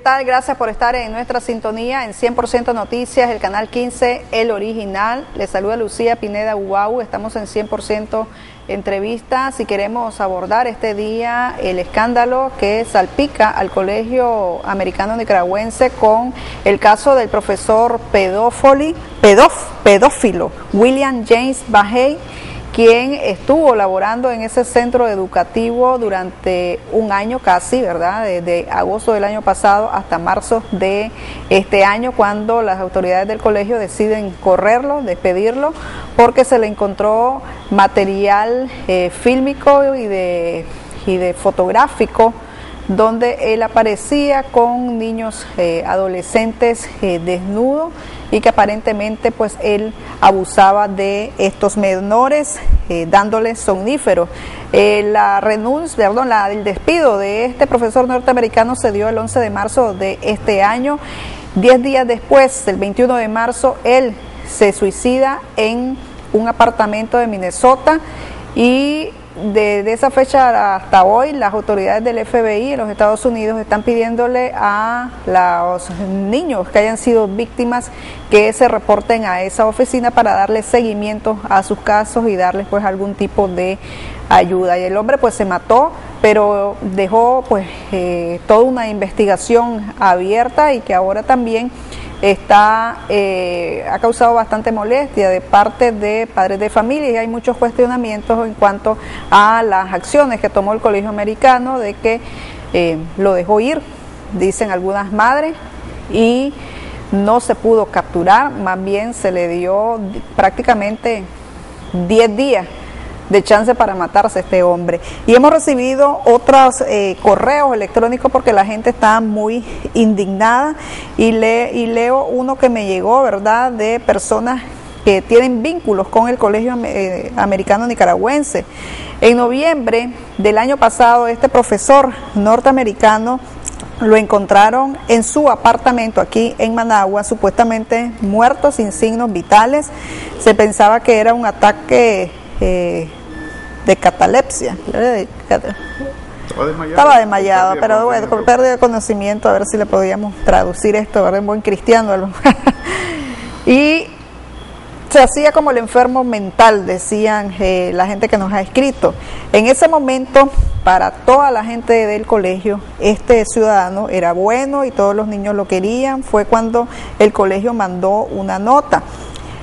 tal? Gracias por estar en nuestra sintonía en 100% Noticias, el canal 15, el original. Les saluda Lucía Pineda Uau. Estamos en 100% Entrevistas y queremos abordar este día el escándalo que salpica al Colegio Americano Nicaragüense con el caso del profesor pedófilo William James Bahey, quien estuvo laborando en ese centro educativo durante un año casi, ¿verdad? Desde agosto del año pasado hasta marzo de este año, cuando las autoridades del colegio deciden correrlo, despedirlo, porque se le encontró material fílmico y de fotográfico donde él aparecía con niños adolescentes desnudos y que aparentemente pues él abusaba de estos menores dándoles somníferos. El despido de este profesor norteamericano se dio el 11 de marzo de este año. 10 días después, el 21 de marzo, él se suicida en un apartamento de Minnesota y de esa fecha hasta hoy las autoridades del FBI en los Estados Unidos están pidiéndole a los niños que hayan sido víctimas que se reporten a esa oficina para darle seguimiento a sus casos y darles pues algún tipo de ayuda. Y el hombre pues se mató, pero dejó pues toda una investigación abierta y que ahora también ha causado bastante molestia de parte de padres de familia, y hay muchos cuestionamientos en cuanto a las acciones que tomó el Colegio Americano, de que lo dejó ir, dicen algunas madres, y no se pudo capturar, más bien se le dio prácticamente 10 días de chance para matarse este hombre. Y hemos recibido otros correos electrónicos porque la gente está muy indignada y leo uno que me llegó, ¿verdad?, de personas que tienen vínculos con el Colegio Americano Nicaragüense. En noviembre del año pasado, este profesor norteamericano lo encontraron en su apartamento aquí en Managua, supuestamente muerto, sin signos vitales. Se pensaba que era un ataque de catalepsia. Estaba desmayado, pero bueno, con pérdida de conocimiento, a ver si le podíamos traducir esto, ¿verdad?, en buen cristiano. Y se hacía como el enfermo mental, decían la gente que nos ha escrito. En ese momento, para toda la gente del colegio, este ciudadano era bueno y todos los niños lo querían. Fue cuando el colegio mandó una nota.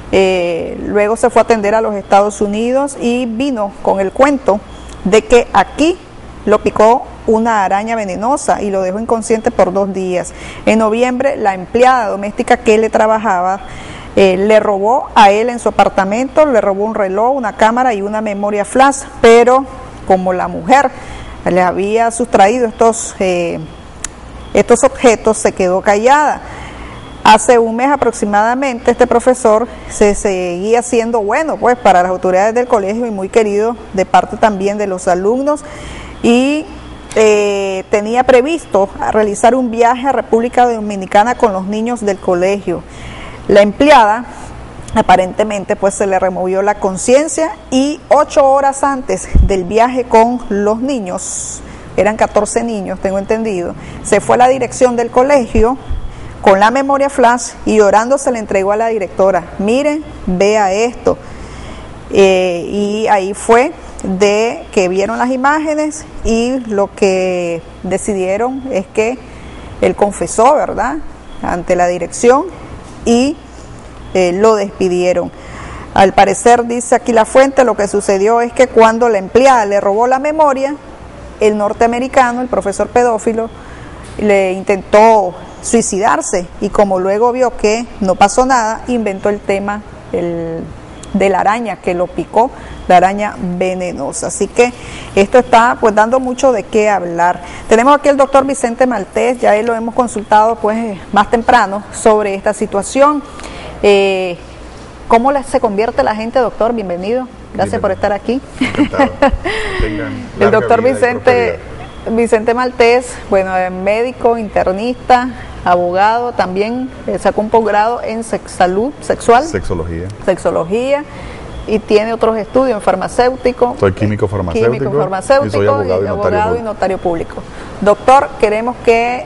Luego se fue a atender a los Estados Unidos y vino con el cuento de que aquí lo picó una araña venenosa y lo dejó inconsciente por 2 días. En noviembre, la empleada doméstica que le trabajaba le robó a él en su apartamento, le robó un reloj, una cámara y una memoria flash, pero como la mujer le había sustraído estos objetos, se quedó callada. Hace un mes aproximadamente este profesor se seguía siendo bueno pues para las autoridades del colegio y muy querido de parte también de los alumnos, y tenía previsto realizar un viaje a República Dominicana con los niños del colegio. La empleada aparentemente pues se le removió la conciencia y 8 horas antes del viaje con los niños, eran 14 niños tengo entendido, se fue a la dirección del colegio con la memoria flash y llorando se le entregó a la directora. Miren, vea esto. Y ahí fue de que vieron las imágenes y lo que decidieron es que él confesó, ¿verdad?, ante la dirección y lo despidieron. Al parecer, dice aquí la fuente, lo que sucedió es que cuando la empleada le robó la memoria, el norteamericano, el profesor pedófilo, le intentó suicidarse y como luego vio que no pasó nada, inventó el tema de la araña que lo picó, la araña venenosa. Así que esto está pues dando mucho de qué hablar. Tenemos aquí el doctor Vicente Maltés, ya él lo hemos consultado pues más temprano sobre esta situación. ¿Cómo se convierte la gente, doctor? Bienvenido, gracias por estar aquí. El doctor Vicente Maltés, bueno, es médico, internista, abogado, también sacó un posgrado en salud sexual. Sexología. Y tiene otros estudios en farmacéutico. Soy químico farmacéutico. Y soy abogado y notario público. Doctor, queremos que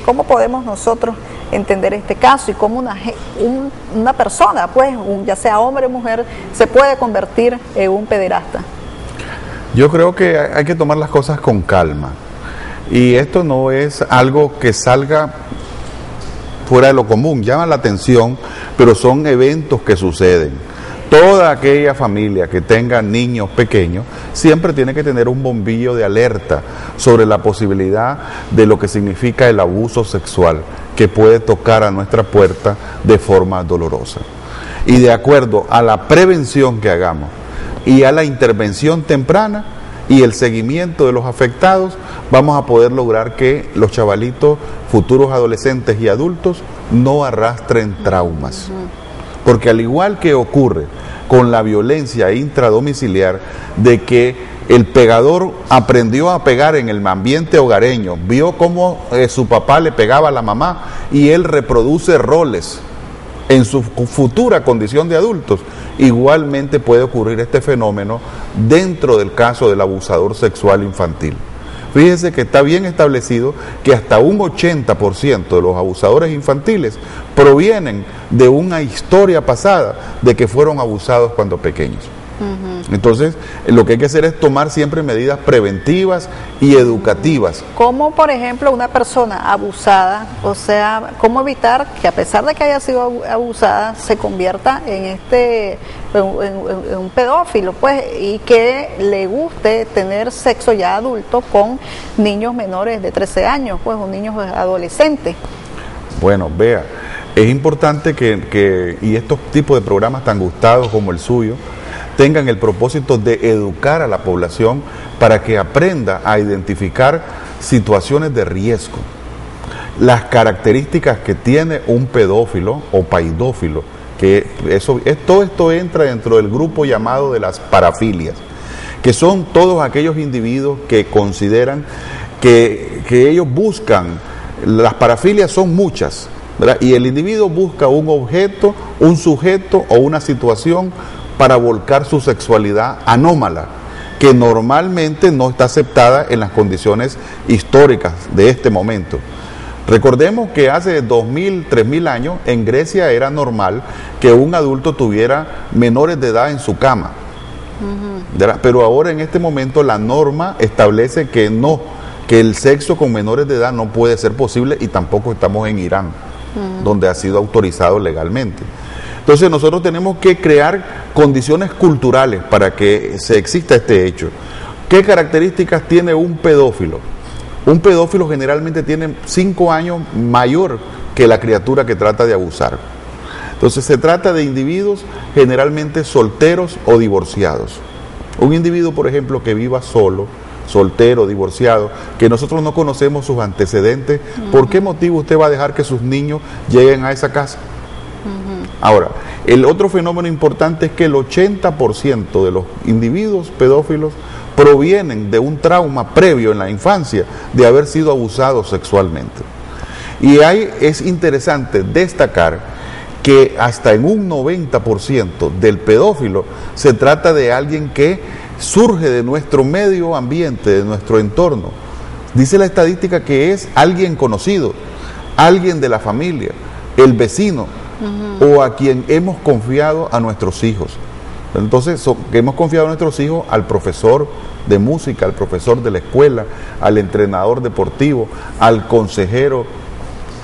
¿Cómo podemos nosotros entender este caso y cómo una persona, pues, ya sea hombre o mujer, se puede convertir en un pederasta? Yo creo que hay que tomar las cosas con calma. Y esto no es algo que salga fuera de lo común, llama la atención, pero son eventos que suceden. Toda aquella familia que tenga niños pequeños siempre tiene que tener un bombillo de alerta sobre la posibilidad de lo que significa el abuso sexual que puede tocar a nuestra puerta de forma dolorosa. Y de acuerdo a la prevención que hagamos y a la intervención temprana y el seguimiento de los afectados, vamos a poder lograr que los chavalitos, futuros adolescentes y adultos, no arrastren traumas. Porque al igual que ocurre con la violencia intradomiciliar, de que el pegador aprendió a pegar en el ambiente hogareño, vio cómo su papá le pegaba a la mamá y él reproduce roles en su futura condición de adultos, igualmente puede ocurrir este fenómeno dentro del caso del abusador sexual infantil. Fíjense que está bien establecido que hasta un 80% de los abusadores infantiles provienen de una historia pasada de que fueron abusados cuando pequeños. Entonces, lo que hay que hacer es tomar siempre medidas preventivas y educativas. ¿Cómo, por ejemplo, una persona abusada, o sea, cómo evitar que a pesar de que haya sido abusada, se convierta en un pedófilo, pues, y que le guste tener sexo ya adulto con niños menores de 13 años, pues, o niños adolescentes? Bueno, vea, es importante y estos tipos de programas tan gustados como el suyo, tengan el propósito de educar a la población para que aprenda a identificar situaciones de riesgo, las características que tiene un pedófilo o paidófilo, que todo esto entra dentro del grupo llamado de las parafilias, que son todos aquellos individuos que consideran que ellos buscan, las parafilias son muchas, ¿verdad? Y el individuo busca un objeto, un sujeto o una situación para volcar su sexualidad anómala, que normalmente no está aceptada en las condiciones históricas de este momento. Recordemos que hace 2000, 3000 años en Grecia era normal que un adulto tuviera menores de edad en su cama. Pero ahora en este momento la norma establece que no, que el sexo con menores de edad no puede ser posible, y tampoco estamos en Irán, donde ha sido autorizado legalmente. Entonces nosotros tenemos que crear condiciones culturales para que se exista este hecho. ¿Qué características tiene un pedófilo? Un pedófilo generalmente tiene 5 años mayor que la criatura que trata de abusar. Entonces se trata de individuos generalmente solteros o divorciados. Un individuo, por ejemplo, que viva solo, soltero, divorciado, que nosotros no conocemos sus antecedentes, ¿por qué motivo usted va a dejar que sus niños lleguen a esa casa? Ahora, el otro fenómeno importante es que el 80% de los individuos pedófilos provienen de un trauma previo en la infancia de haber sido abusados sexualmente. Y ahí es interesante destacar que hasta en un 90% del pedófilo se trata de alguien que surge de nuestro medio ambiente, de nuestro entorno. Dice la estadística que es alguien conocido, alguien de la familia, el vecino, o a quien hemos confiado a nuestros hijos. Entonces, hemos confiado a nuestros hijos al profesor de música, al profesor de la escuela, al entrenador deportivo, al consejero,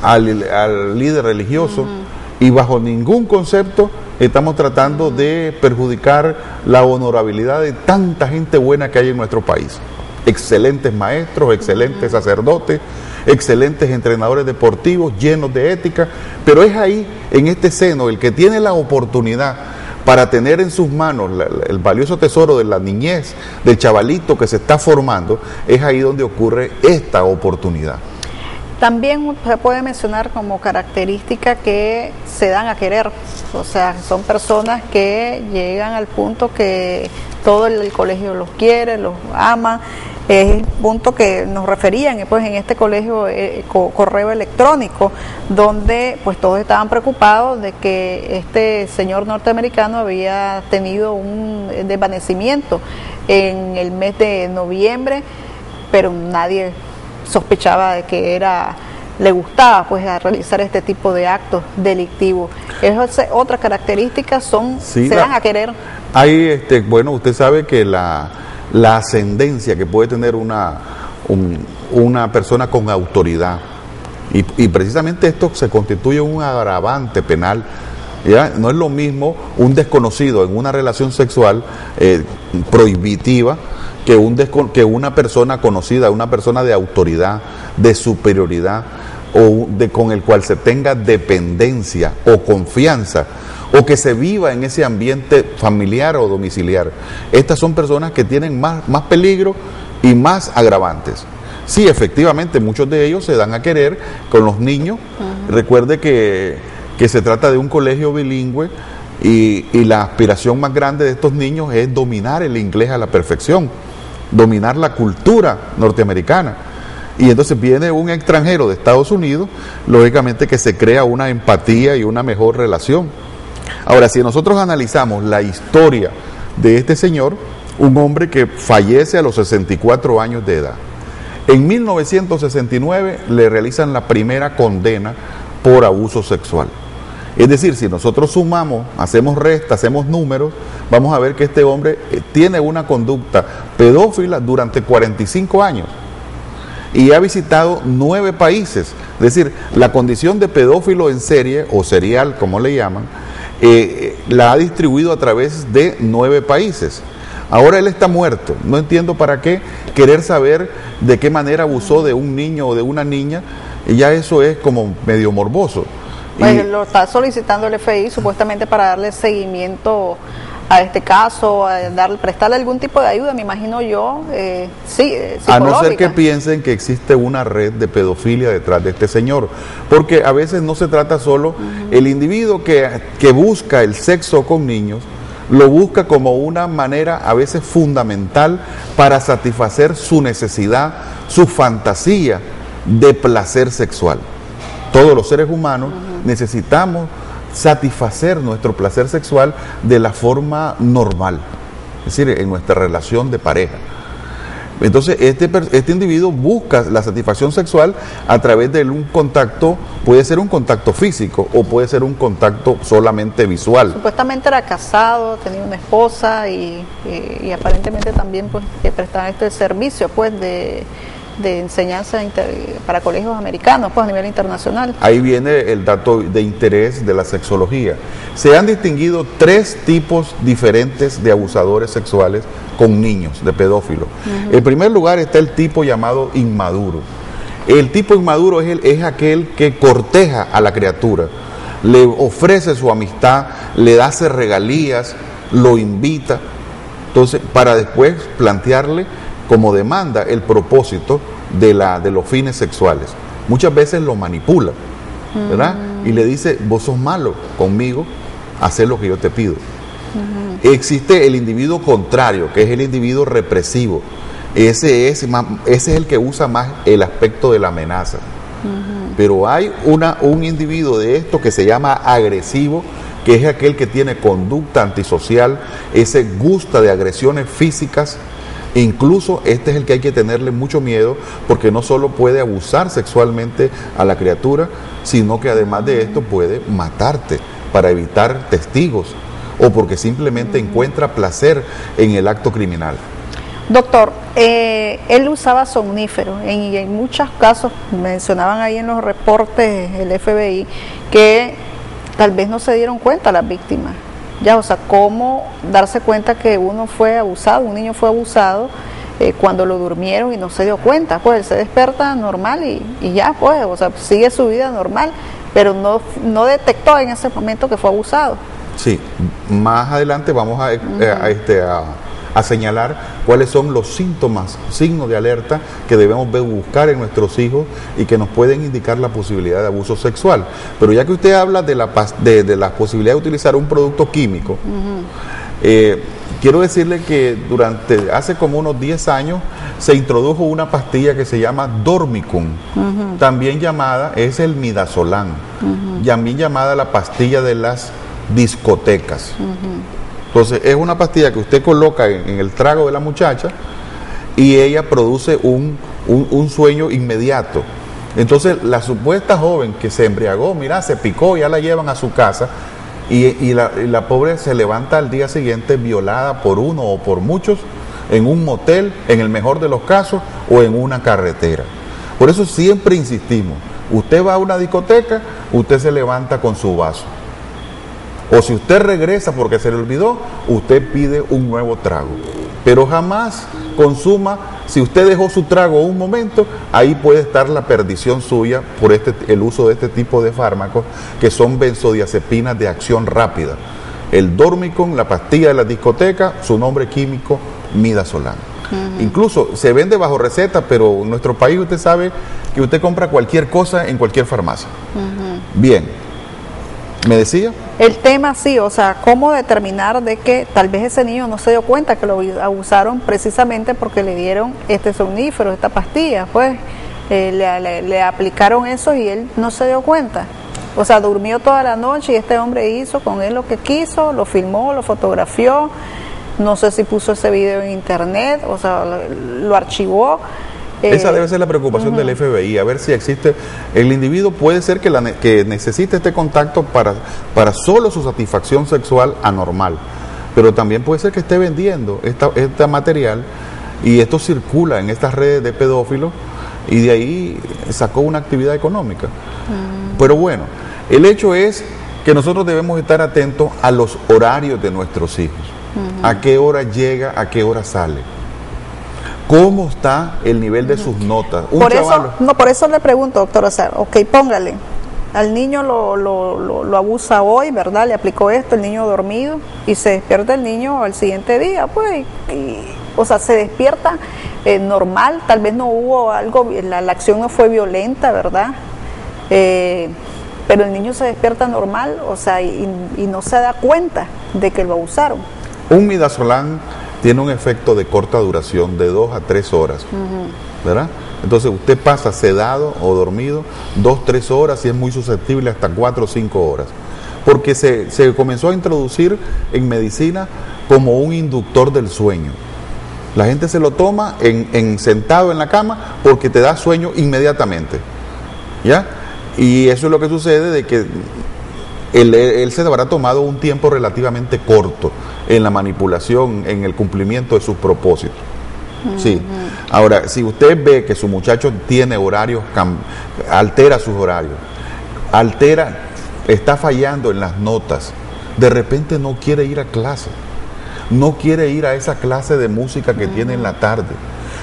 al líder religioso, y bajo ningún concepto estamos tratando de perjudicar la honorabilidad de tanta gente buena que hay en nuestro país. Excelentes maestros, excelentes sacerdotes, excelentes entrenadores deportivos, llenos de ética, pero es ahí, en este seno, el que tiene la oportunidad para tener en sus manos el valioso tesoro de la niñez, del chavalito que se está formando, es ahí donde ocurre esta oportunidad. También se puede mencionar como característica que se dan a querer, o sea, son personas que llegan al punto que todo el colegio los quiere, los ama. Es el punto que nos referían pues en este colegio, correo electrónico, donde pues todos estaban preocupados de que este señor norteamericano había tenido un desvanecimiento en el mes de noviembre, pero nadie sospechaba de que le gustaba pues a realizar este tipo de actos delictivos. Otra característica sí, se dan a querer. Hay, bueno, usted sabe que la ascendencia que puede tener una persona con autoridad, y precisamente esto se constituye un agravante penal. ¿Ya? No es lo mismo un desconocido en una relación sexual prohibitiva que una persona conocida, una persona de autoridad, de superioridad, con el cual se tenga dependencia o confianza, o que se viva en ese ambiente familiar o domiciliar. Estas son personas que tienen más peligro y más agravantes. Sí, efectivamente, muchos de ellos se dan a querer con los niños. Recuerde que se trata de un colegio bilingüe y la aspiración más grande de estos niños es dominar el inglés a la perfección, dominar la cultura norteamericana. Y entonces viene un extranjero de Estados Unidos, lógicamente que se crea una empatía y una mejor relación. Ahora, si nosotros analizamos la historia de este señor, un hombre que fallece a los 64 años de edad, en 1969 le realizan la primera condena por abuso sexual. Es decir, si nosotros sumamos, hacemos resta, hacemos números, vamos a ver que este hombre tiene una conducta pedófila durante 45 años y ha visitado 9 países. Es decir, la condición de pedófilo en serie o serial, como le llaman, la ha distribuido a través de 9 países. Ahora él está muerto. No entiendo para qué querer saber de qué manera abusó de un niño o de una niña, y ya eso es como medio morboso. Pues lo está solicitando el FBI supuestamente para darle seguimiento a este caso, prestarle algún tipo de ayuda, me imagino yo, a no ser que piensen que existe una red de pedofilia detrás de este señor, porque a veces no se trata solo, el individuo que busca el sexo con niños, lo busca como una manera a veces fundamental para satisfacer su necesidad, su fantasía de placer sexual. Todos los seres humanos necesitamos satisfacer nuestro placer sexual de la forma normal, es decir, en nuestra relación de pareja. Entonces este individuo busca la satisfacción sexual a través de un contacto, puede ser un contacto físico o puede ser un contacto solamente visual. Supuestamente era casado, tenía una esposa y aparentemente también pues que prestaba este servicio pues de enseñanza para colegios americanos, pues a nivel internacional. Ahí viene el dato de interés de la sexología. Se han distinguido 3 tipos diferentes de abusadores sexuales con niños, de pedófilos. En primer lugar está el tipo llamado inmaduro. El tipo inmaduro es aquel que corteja a la criatura, le ofrece su amistad, le hace regalías, lo invita, entonces para después plantearle como demanda el propósito de los fines sexuales. Muchas veces lo manipula, ¿verdad? Y le dice, vos sos malo conmigo, haz lo que yo te pido. Existe el individuo contrario, que es el individuo represivo. Ese es el que usa más el aspecto de la amenaza. Pero hay un individuo de esto que se llama agresivo, que es aquel que tiene conducta antisocial, ese gusta de agresiones físicas. Incluso este es el que hay que tenerle mucho miedo, porque no solo puede abusar sexualmente a la criatura, sino que además de esto puede matarte para evitar testigos o porque simplemente encuentra placer en el acto criminal. Doctor, él usaba somníferos y en muchos casos mencionaban ahí en los reportes el FBI que tal vez no se dieron cuenta las víctimas. Ya, o sea, cómo darse cuenta que uno fue abusado, un niño fue abusado cuando lo durmieron y no se dio cuenta, pues él se despierta normal y ya, pues, o sea, sigue su vida normal, pero no detectó en ese momento que fue abusado. Sí, más adelante vamos a señalar cuáles son los síntomas, signos de alerta que debemos buscar en nuestros hijos y que nos pueden indicar la posibilidad de abuso sexual. Pero ya que usted habla de la posibilidad de utilizar un producto químico, quiero decirle que hace como unos 10 años se introdujo una pastilla que se llama Dormicum, también llamada, es el midazolam, también llamada la pastilla de las discotecas. Entonces es una pastilla que usted coloca en el trago de la muchacha y ella produce un un sueño inmediato. Entonces la supuesta joven que se embriagó, mira, se picó, ya la llevan a su casa y la pobre se levanta al día siguiente violada por uno o por muchos en un motel, en el mejor de los casos, o en una carretera. Por eso siempre insistimos, usted va a una discoteca, usted se levanta con su vaso. O si usted regresa porque se le olvidó, usted pide un nuevo trago. Pero jamás consuma, si usted dejó su trago un momento, ahí puede estar la perdición suya por el uso de este tipo de fármacos que son benzodiazepinas de acción rápida. El Dormicon, la pastilla de la discoteca, su nombre químico, midazolam. Incluso se vende bajo receta, pero en nuestro país usted sabe que usted compra cualquier cosa en cualquier farmacia. Bien, ¿me decía? El tema sí, o sea, cómo determinar de que tal vez ese niño no se dio cuenta que lo abusaron precisamente porque le dieron este somnífero, esta pastilla, pues le aplicaron eso y él no se dio cuenta. O sea, durmió toda la noche y este hombre hizo con él lo que quiso, lo filmó, lo fotografió, no sé si puso ese video en internet, o sea, lo archivó. Esa debe ser la preocupación del FBI, a ver si existe, el individuo puede ser que necesite este contacto para solo su satisfacción sexual anormal, pero también puede ser que esté vendiendo este material y esto circula en estas redes de pedófilos y de ahí sacó una actividad económica. Pero bueno, el hecho es que nosotros debemos estar atentos a los horarios de nuestros hijos, a qué hora llega, a qué hora sale. ¿Cómo está el nivel de sus notas? Por eso le pregunto, doctor, o sea, ok, póngale, al niño lo abusa hoy, ¿verdad? Le aplicó esto, el niño dormido, y se despierta el niño al siguiente día, pues, o sea, se despierta normal, tal vez no hubo algo, la acción no fue violenta, ¿verdad? Pero el niño se despierta normal, o sea, y no se da cuenta de que lo abusaron. Un midazolam tiene un efecto de corta duración, de 2 a 3 horas, ¿verdad? Entonces usted pasa sedado o dormido 2, 3 horas y es muy susceptible hasta 4 o 5 horas. Porque se comenzó a introducir en medicina como un inductor del sueño. La gente se lo toma sentado en la cama porque te da sueño inmediatamente, ¿ya? Y eso es lo que sucede de que él se habrá tomado un tiempo relativamente corto en la manipulación, en el cumplimiento de sus propósitos. Sí. Ahora, si usted ve que su muchacho tiene horarios, altera sus horarios, está fallando en las notas, de repente no quiere ir a clase, no quiere ir a esa clase de música que tiene en la tarde,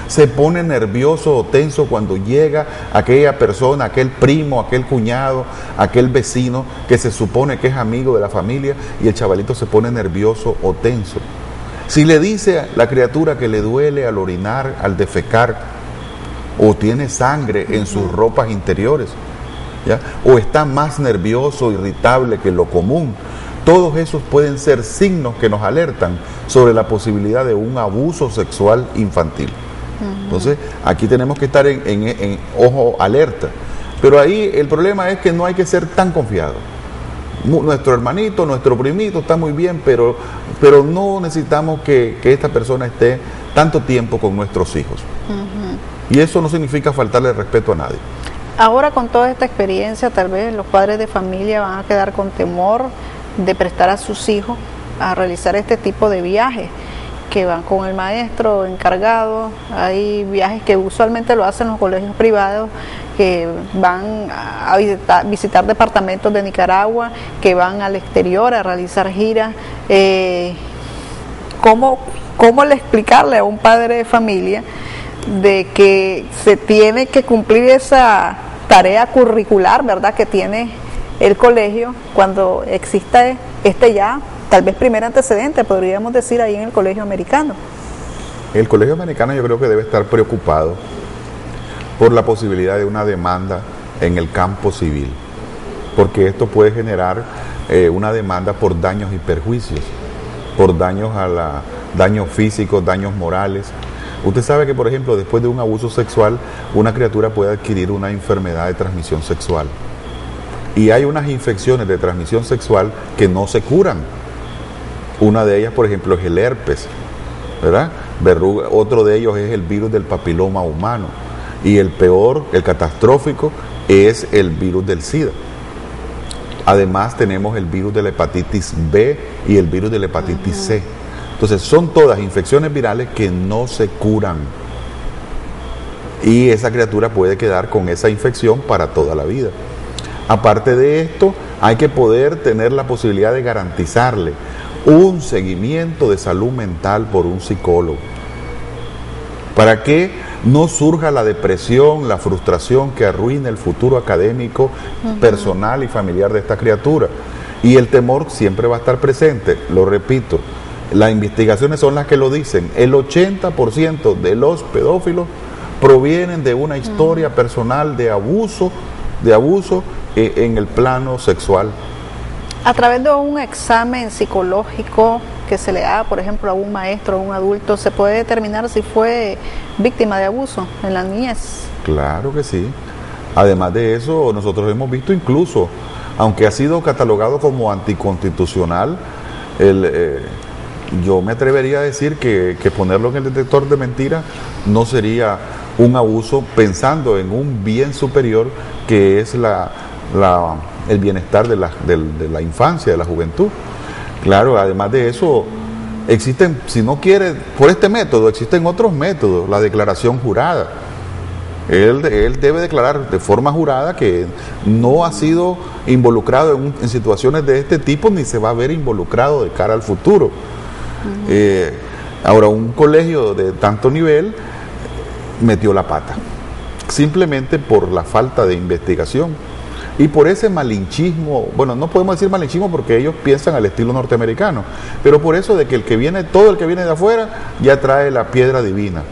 se pone nervioso o tenso cuando llega aquella persona, aquel primo, aquel cuñado, aquel vecino que se supone que es amigo de la familia y el chavalito se pone nervioso o tenso. Si le dice a la criatura que le duele al orinar, al defecar, o tiene sangre en sus ropas interiores, ¿ya? O está más nervioso, irritable que lo común, todos esos pueden ser signos que nos alertan sobre la posibilidad de un abuso sexual infantil. Entonces, aquí tenemos que estar en ojo alerta. Pero ahí el problema es que no hay que ser tan confiado. Nuestro hermanito, nuestro primito está muy bien, pero no necesitamos que esta persona esté tanto tiempo con nuestros hijos. Y eso no significa faltarle respeto a nadie. Ahora, con toda esta experiencia, tal vez los padres de familia van a quedar con temor de prestar a sus hijos a realizar este tipo de viajes, que van con el maestro encargado. Hay viajes que usualmente lo hacen los colegios privados, que van a visitar departamentos de Nicaragua, que van al exterior a realizar giras. ¿Cómo le explicarle a un padre de familia de que se tiene que cumplir esa tarea curricular, ¿verdad?, que tiene el colegio cuando exista ya tal vez primer antecedente, podríamos decir, ahí en el colegio americano? El colegio americano yo creo que debe estar preocupado por la posibilidad de una demanda en el campo civil, porque esto puede generar una demanda por daños y perjuicios, por daños físicos, daños morales. Usted sabe que, por ejemplo, después de un abuso sexual, una criatura puede adquirir una enfermedad de transmisión sexual. Y hay unas infecciones de transmisión sexual que no se curan. Una de ellas, por ejemplo, es el herpes, ¿verdad? Otro de ellos es el virus del papiloma humano. Y el peor, el catastrófico, es el virus del SIDA. Además tenemos el virus de la hepatitis B y el virus de la hepatitis C. Entonces son todas infecciones virales que no se curan. Y esa criatura puede quedar con esa infección para toda la vida. Aparte de esto, hay que poder tener la posibilidad de garantizarle un seguimiento de salud mental por un psicólogo, para que no surja la depresión, la frustración que arruine el futuro académico, personal y familiar de esta criatura. Y el temor siempre va a estar presente, lo repito, las investigaciones son las que lo dicen, el 80% de los pedófilos provienen de una historia personal de abuso en el plano sexual. A través de un examen psicológico que se le da, por ejemplo, a un maestro o un adulto, ¿se puede determinar si fue víctima de abuso en la niñez? Claro que sí. Además de eso, nosotros hemos visto incluso, aunque ha sido catalogado como anticonstitucional, yo me atrevería a decir que ponerlo en el detector de mentiras no sería un abuso, pensando en un bien superior que es el bienestar de la infancia, de la juventud. Claro, además de eso, existen, si no quiere por este método, existen otros métodos, la declaración jurada. Él debe declarar de forma jurada que no ha sido involucrado en situaciones de este tipo, ni se va a ver involucrado de cara al futuro. Ahora, un colegio de tanto nivel metió la pata, simplemente por la falta de investigación y por ese malinchismo. Bueno, no podemos decir malinchismo porque ellos piensan al estilo norteamericano, pero por eso de que todo el que viene de afuera ya trae la piedra divina,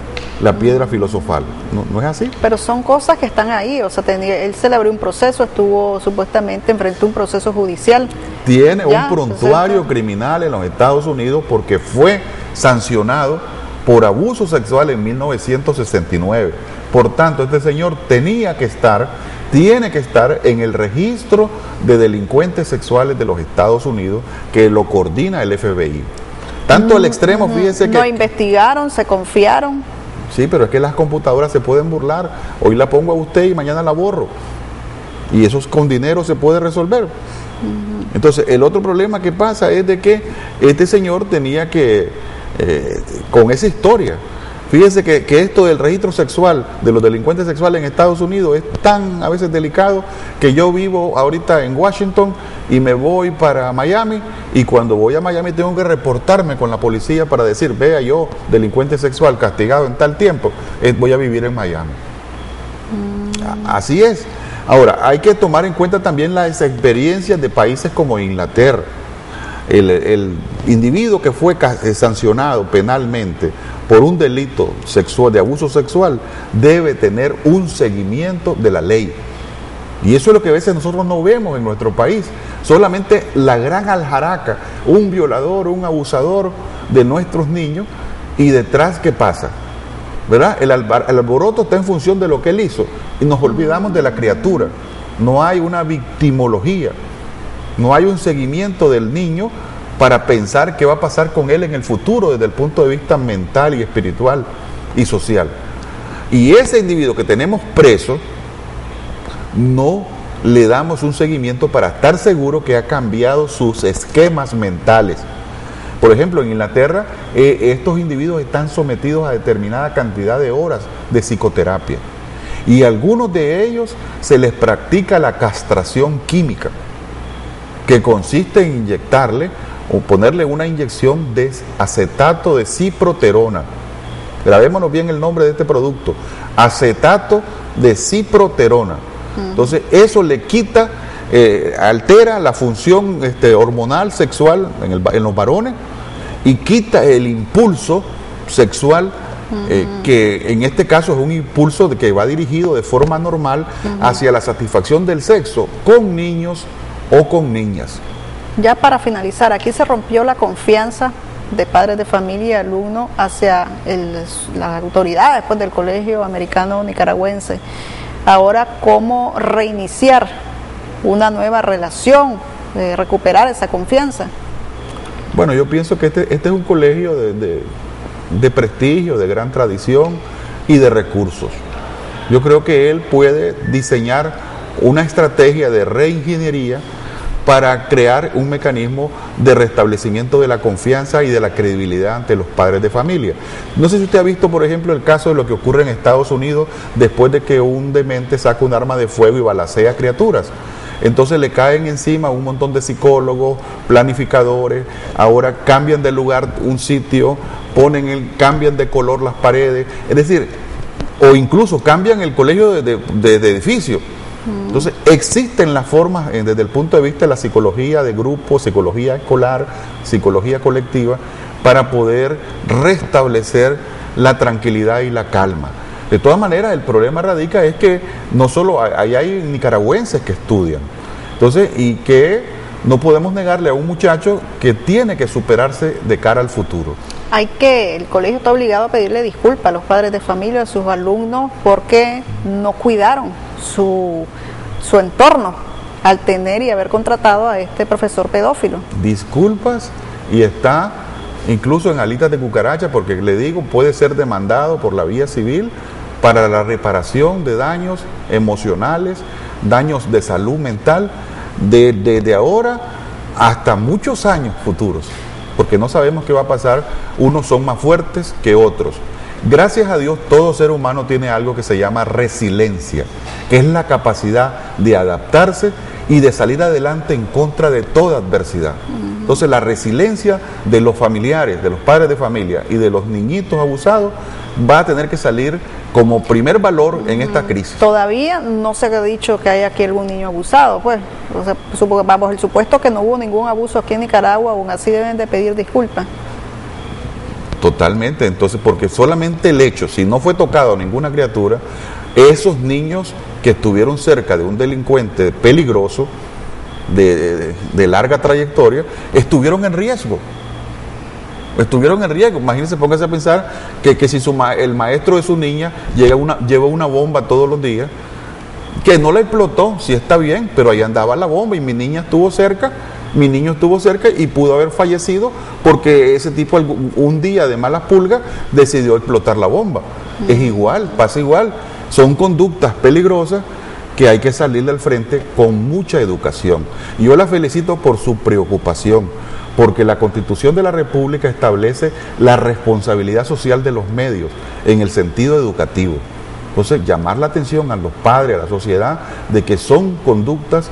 la piedra filosofal. ¿No es así? Pero son cosas que están ahí, o sea, él celebró un proceso, estuvo supuestamente enfrentó un proceso judicial. Tiene un prontuario criminal en los Estados Unidos porque fue sancionado por abuso sexual en 1969. Por tanto, este señor tiene que estar en el registro de delincuentes sexuales de los Estados Unidos, que lo coordina el FBI. Tanto al extremo, fíjense que... No investigaron, se confiaron. Sí, pero es que las computadoras se pueden burlar. Hoy la pongo a usted y mañana la borro. Y eso con dinero se puede resolver. Entonces, el otro problema que pasa es de que este señor tenía que... con esa historia. Fíjense que esto del registro sexual de los delincuentes sexuales en Estados Unidos es tan a veces delicado que yo vivo ahorita en Washington y me voy para Miami, y cuando voy a Miami tengo que reportarme con la policía para decir, vea, yo, delincuente sexual castigado en tal tiempo, voy a vivir en Miami. Así es. Ahora, hay que tomar en cuenta también las experiencias de países como Inglaterra. El individuo que fue sancionado penalmente por un delito sexual, de abuso sexual, debe tener un seguimiento de la ley. Y eso es lo que a veces nosotros no vemos en nuestro país. Solamente la gran aljaraca, un violador, un abusador de nuestros niños, y detrás, ¿qué pasa? ¿Verdad? El alboroto está en función de lo que él hizo y nos olvidamos de la criatura. No hay una victimología. No hay un seguimiento del niño para pensar qué va a pasar con él en el futuro desde el punto de vista mental y espiritual y social. Y ese individuo que tenemos preso, no le damos un seguimiento para estar seguro que ha cambiado sus esquemas mentales. Por ejemplo, en Inglaterra, estos individuos están sometidos a determinada cantidad de horas de psicoterapia. Y a algunos de ellos se les practica la castración química, que consiste en inyectarle o ponerle una inyección de acetato de ciproterona. Grabémonos bien el nombre de este producto, acetato de ciproterona. Entonces eso le quita, altera la función hormonal sexual en los varones y quita el impulso sexual, que en este caso es un impulso que va dirigido de forma normal hacia la satisfacción del sexo con niños o con niñas. Ya para finalizar, aquí se rompió la confianza de padres de familia y alumnos hacia las autoridades después del Colegio Americano Nicaragüense. Ahora, ¿cómo reiniciar una nueva relación, recuperar esa confianza? Bueno, yo pienso que este es un colegio de prestigio, de gran tradición y de recursos. yo creo que él puede diseñar una estrategia de reingeniería para crear un mecanismo de restablecimiento de la confianza y de la credibilidad ante los padres de familia. No sé si usted ha visto, por ejemplo, el caso de lo que ocurre en Estados Unidos después de que un demente saca un arma de fuego y balacea a criaturas. Entonces le caen encima un montón de psicólogos, planificadores, ahora cambian de lugar un sitio, cambian de color las paredes, es decir, o incluso cambian el colegio de edificio. Entonces existen las formas desde el punto de vista de la psicología de grupo, psicología escolar, psicología colectiva, para poder restablecer la tranquilidad y la calma. De todas maneras, el problema radica es que no solo hay nicaragüenses que estudian, entonces, y que no podemos negarle a un muchacho que tiene que superarse de cara al futuro. El colegio está obligado a pedirle disculpas a los padres de familia, a sus alumnos, porque no cuidaron su entorno al tener y haber contratado a este profesor pedófilo. Disculpas, y está incluso en alitas de cucaracha, porque le digo, puede ser demandado por la vía civil para la reparación de daños emocionales, daños de salud mental, desde ahora hasta muchos años futuros, porque no sabemos qué va a pasar, unos son más fuertes que otros. Gracias a Dios, todo ser humano tiene algo que se llama resiliencia, que es la capacidad de adaptarse y de salir adelante en contra de toda adversidad. Entonces, la resiliencia de los familiares, de los padres de familia y de los niñitos abusados va a tener que salir como primer valor en esta crisis. Todavía no se ha dicho que hay aquí algún niño abusado, pues. O sea, bajo el supuesto que no hubo ningún abuso aquí en Nicaragua, aún así deben de pedir disculpas. Totalmente, entonces, porque solamente el hecho, si no fue tocado a ninguna criatura, esos niños que estuvieron cerca de un delincuente peligroso, de larga trayectoria, estuvieron en riesgo. Imagínense, póngase a pensar que si el maestro de su niña lleva una bomba todos los días, que no la explotó, sí está bien, pero ahí andaba la bomba y mi niño estuvo cerca y pudo haber fallecido porque ese tipo un día de malas pulgas decidió explotar la bomba. Es igual, pasa igual. Son conductas peligrosas que hay que salirle al frente con mucha educación. Y yo la felicito por su preocupación, porque la Constitución de la República establece la responsabilidad social de los medios en el sentido educativo. Entonces, llamar la atención a los padres, a la sociedad, de que son conductas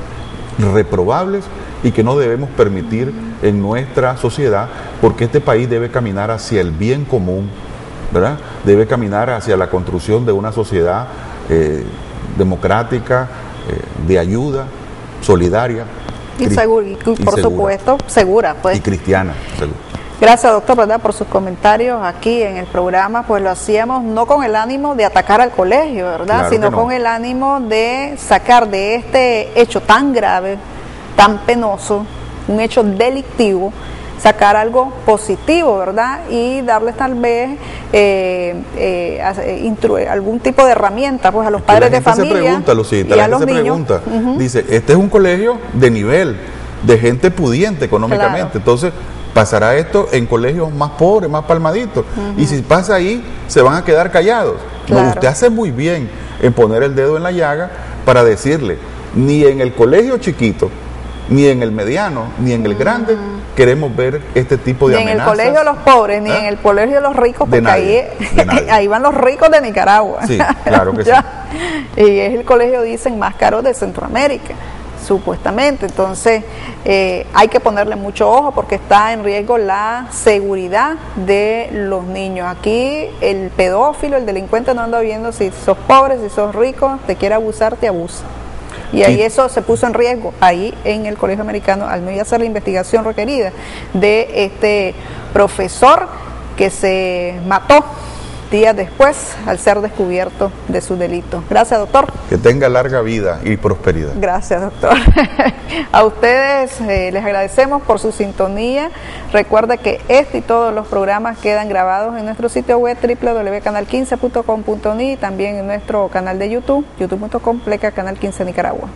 reprobables y que no debemos permitir en nuestra sociedad, porque este país debe caminar hacia el bien común, ¿verdad? Debe caminar hacia la construcción de una sociedad democrática, de ayuda, solidaria. Y por supuesto, segura. Pues. Y cristiana, segura. Gracias, doctor, ¿verdad?, por sus comentarios aquí en el programa. Pues lo hacíamos no con el ánimo de atacar al colegio, ¿verdad?, claro, sino no, con el ánimo de sacar de este hecho tan grave, tan penoso, un hecho delictivo, sacar algo positivo, ¿verdad?, y darles tal vez algún tipo de herramienta, pues, a los padres de familia. Se pregunta, Lucita, la gente se pregunta, dice, este es un colegio de nivel, de gente pudiente económicamente, claro. Entonces pasará esto en colegios más pobres, más palmaditos, y si pasa ahí, se van a quedar callados. Claro. No, usted hace muy bien en poner el dedo en la llaga para decirle, ni en el colegio chiquito, ni en el mediano, ni en el grande, queremos ver este tipo de amenazas. Ni en el colegio de los pobres, ni en el colegio de los ricos, porque ahí van los ricos de Nicaragua. Sí, claro que sí. Y es el colegio, dicen, más caro de Centroamérica, supuestamente. Entonces, hay que ponerle mucho ojo porque está en riesgo la seguridad de los niños. Aquí el pedófilo, el delincuente no anda viendo si sos pobre, si sos rico, te quiere abusar, te abusa. Y ahí eso se puso en riesgo, ahí en el Colegio Americano, al no hacer la investigación requerida de este profesor que se mató días después al ser descubierto de su delito. Gracias, doctor. Que tenga larga vida y prosperidad. Gracias, doctor. A ustedes les agradecemos por su sintonía. Recuerda que este y todos los programas quedan grabados en nuestro sitio web www.canal15.com.ni y también en nuestro canal de YouTube, youtube.com/Canal 15 Nicaragua.